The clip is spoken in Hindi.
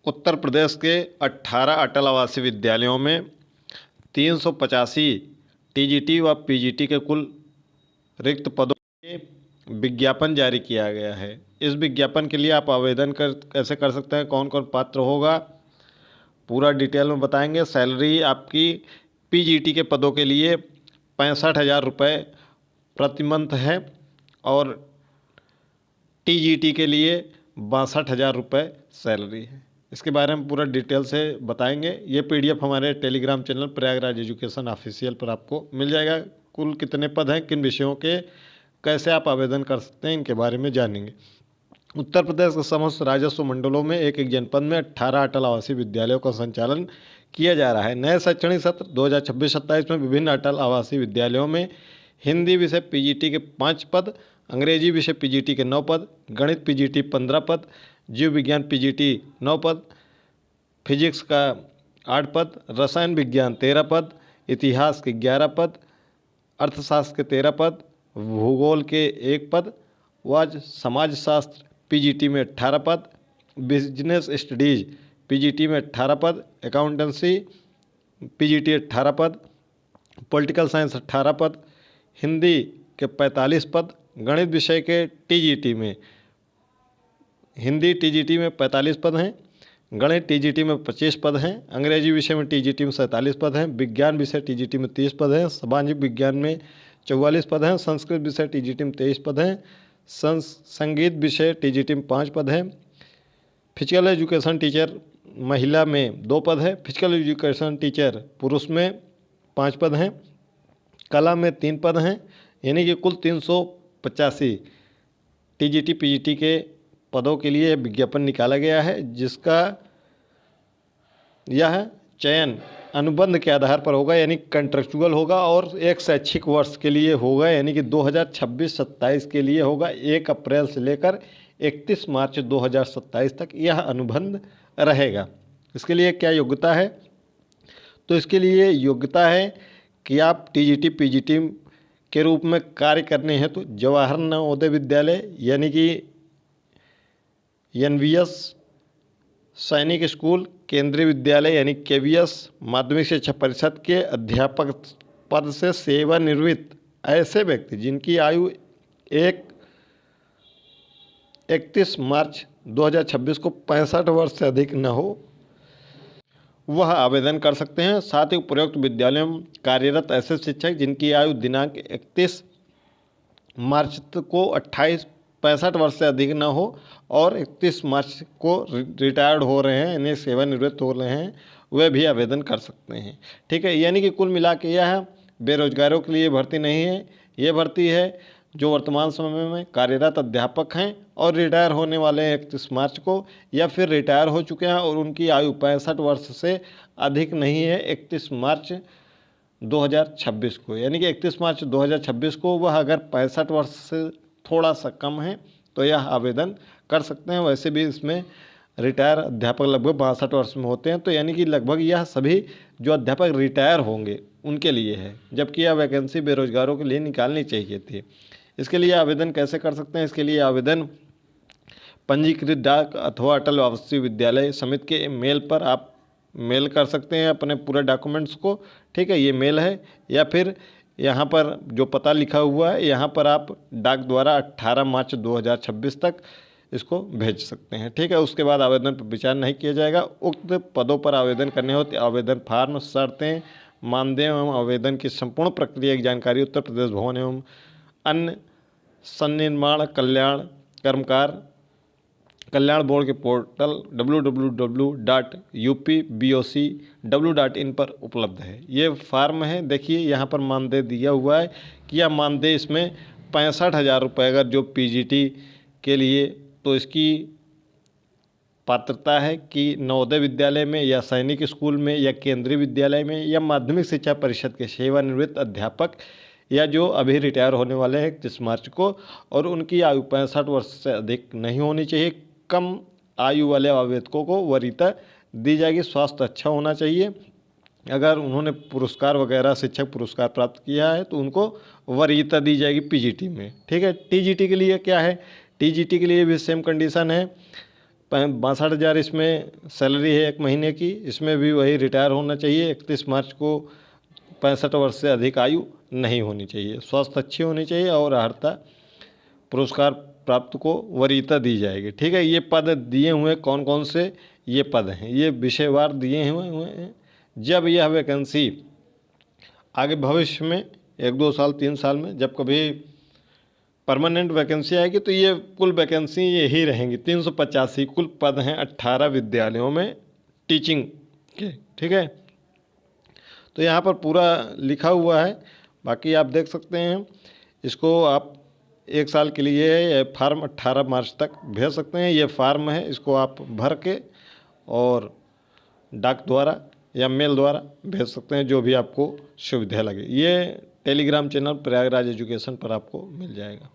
उत्तर प्रदेश के 18 अटल आवासीय विद्यालयों में 385 टीजीटी व पीजीटी के कुल रिक्त पदों के विज्ञापन जारी किया गया है। इस विज्ञापन के लिए आप आवेदन कैसे कर सकते हैं, कौन कौन पात्र होगा, पूरा डिटेल में बताएंगे। सैलरी आपकी पीजीटी के पदों के लिए 65,000 रुपये प्रति मंथ है और टीजीटी के लिए 62,000 रुपये सैलरी है। इसके बारे में पूरा डिटेल से बताएंगे। ये पीडीएफ हमारे Telegram channel Prayagraj education official पर आपको मिल जाएगा। कुल कितने पद हैं, किन विषयों के, कैसे आप आवेदन कर सकते हैं, इनके बारे में जानेंगे। उत्तर प्रदेश के समस्त राजस्व मंडलों में एक एक जनपद में 18 अटल आवासीय विद्यालयों का संचालन किया जा रहा है। नए शैक्षणिक सत्र 2026-27 में विभिन्न अटल आवासीय विद्यालयों में हिंदी विषय पीजीटी के 5 पद, अंग्रेजी विषय पीजीटी के 9 पद, गणित पीजीटी 15 पद, जीव विज्ञान पीजीटी 9 पद, फिजिक्स का 8 पद, रसायन विज्ञान 13 पद, इतिहास के 11 पद, अर्थशास्त्र के 13 पद, भूगोल के 1 पद, व समाजशास्त्र पीजीटी में 18 पद, बिजनेस स्टडीज पीजीटी में 18 पद, अकाउंटेंसी पीजीटी 18 पद, पॉलिटिकल साइंस 18 पद, हिंदी के 45 पद, गणित विषय के टीजीटी में हिंदी टीजीटी में 45 पद हैं, गणित टीजीटी में 25 पद हैं, अंग्रेजी विषय में टीजीटी में 47 पद हैं, विज्ञान विषय टीजीटी में 30 पद हैं, सामाजिक विज्ञान में 44 पद हैं, संस्कृत विषय टीजीटी में 23 पद हैं, संगीत विषय टीजीटी में 5 पद हैं, फिजिकल एजुकेशन टीचर महिला में 2 पद है, फिजिकल एजुकेशन टीचर पुरुष में 5 पद हैं, कला में 3 पद हैं, यानी कि कुल 385 टीजीटी पीजीटी के पदों के लिए विज्ञापन निकाला गया है, जिसका यह चयन अनुबंध के आधार पर होगा, यानी कंट्रेक्चुअल होगा और एक शैक्षिक वर्ष के लिए होगा, यानी कि 2026-27 के लिए होगा। 1 अप्रैल से लेकर 31 मार्च 2027 तक यह अनुबंध रहेगा। इसके लिए क्या योग्यता है? तो इसके लिए योग्यता है कि आप टीजीटी पीजीटी के रूप में कार्य करने हैं तो जवाहर नवोदय विद्यालय यानी कि एनवीएस, सैनिक स्कूल, केंद्रीय विद्यालय यानी केवीएस, माध्यमिक शिक्षा परिषद के अध्यापक पद से सेवानिवृत्त ऐसे व्यक्ति जिनकी आयु 31 मार्च 2026 को 65 वर्ष से अधिक न हो, वह आवेदन कर सकते हैं। साथ ही उपरोक्त विद्यालयों में कार्यरत ऐसे शिक्षक जिनकी आयु दिनांक 31 मार्च को 65 वर्ष से अधिक न हो और 31 मार्च को रिटायर्ड हो रहे हैं, यानी सेवानिवृत्त हो रहे हैं, वे भी आवेदन कर सकते हैं। ठीक है, यानी कि कुल मिला के यह बेरोजगारों के लिए भर्ती नहीं है। ये भर्ती है जो वर्तमान समय में कार्यरत अध्यापक हैं और रिटायर होने वाले हैं 31 मार्च को, या फिर रिटायर हो चुके हैं और उनकी आयु 65 वर्ष से अधिक नहीं है 31 मार्च 2026 को, यानी कि 31 मार्च 2026 को वह अगर 65 वर्ष से थोड़ा सा कम है तो यह आवेदन कर सकते हैं। वैसे भी इसमें रिटायर अध्यापक लगभग 62 वर्ष में होते हैं, तो यानी कि लगभग यह सभी जो अध्यापक रिटायर होंगे उनके लिए है, जबकि यह वैकेंसी बेरोजगारों के लिए निकालनी चाहिए थी। इसके लिए आवेदन कैसे कर सकते हैं? इसके लिए आवेदन पंजीकृत डाक अथवा अटल आवासीय विद्यालय समिति के मेल पर आप मेल कर सकते हैं अपने पूरे डॉक्यूमेंट्स को। ठीक है, ये मेल है, या फिर यहाँ पर जो पता लिखा हुआ है यहाँ पर आप डाक द्वारा 18 मार्च 2026 तक इसको भेज सकते हैं। ठीक है, उसके बाद आवेदन पर विचार नहीं किया जाएगा। उक्त पदों पर आवेदन करने होते आवेदन फार्म, शर्तें, मानदेय एवं आवेदन की संपूर्ण प्रक्रिया की जानकारी उत्तर प्रदेश भवन एवं अन्य सन्निर्माण कल्याण कर्मकार कल्याण बोर्ड के पोर्टल www.upboc.in पर उपलब्ध है। ये फार्म है, देखिए यहाँ पर मानदेय दिया हुआ है कि यह मानदेय इसमें 65,000 रुपये अगर जो पीजीटी के लिए, तो इसकी पात्रता है कि नवोदय विद्यालय में या सैनिक स्कूल में या केंद्रीय विद्यालय में या माध्यमिक शिक्षा परिषद के सेवानिवृत्त अध्यापक या जो अभी रिटायर होने वाले हैं 31 मार्च को, और उनकी आयु 65 वर्ष से अधिक नहीं होनी चाहिए। कम आयु वाले आवेदकों को वरीयता दी जाएगी। स्वास्थ्य अच्छा होना चाहिए। अगर उन्होंने पुरस्कार वगैरह शिक्षक पुरस्कार प्राप्त किया है तो उनको वरीयता दी जाएगी पीजीटी में। ठीक है, टीजीटी के लिए क्या है? टीजीटी के लिए भी सेम कंडीशन है 62,000 इसमें सैलरी है 1 महीने की। इसमें भी वही रिटायर होना चाहिए 31 मार्च को, 65 वर्ष से अधिक आयु नहीं होनी चाहिए, स्वास्थ्य अच्छी होनी चाहिए और अर्हता पुरस्कार प्राप्त को वरीयता दी जाएगी। ठीक है, ये पद दिए हुए कौन कौन से ये पद हैं, ये विषयवार दिए हुए हैं। जब यह वैकेंसी आगे भविष्य में 1-2 साल 3 साल में जब कभी परमानेंट वैकेंसी आएगी तो ये कुल वैकेंसी यही रहेंगी 385 कुल पद हैं 18 विद्यालयों में टीचिंग के। ठीक है, तो यहाँ पर पूरा लिखा हुआ है, बाकी आप देख सकते हैं। इसको आप 1 साल के लिए ये फार्म 18 मार्च तक भेज सकते हैं। ये फार्म है, इसको आप भर के और डाक द्वारा या मेल द्वारा भेज सकते हैं, जो भी आपको सुविधा लगे। ये टेलीग्राम चैनल प्रयागराज एजुकेशन पर आपको मिल जाएगा।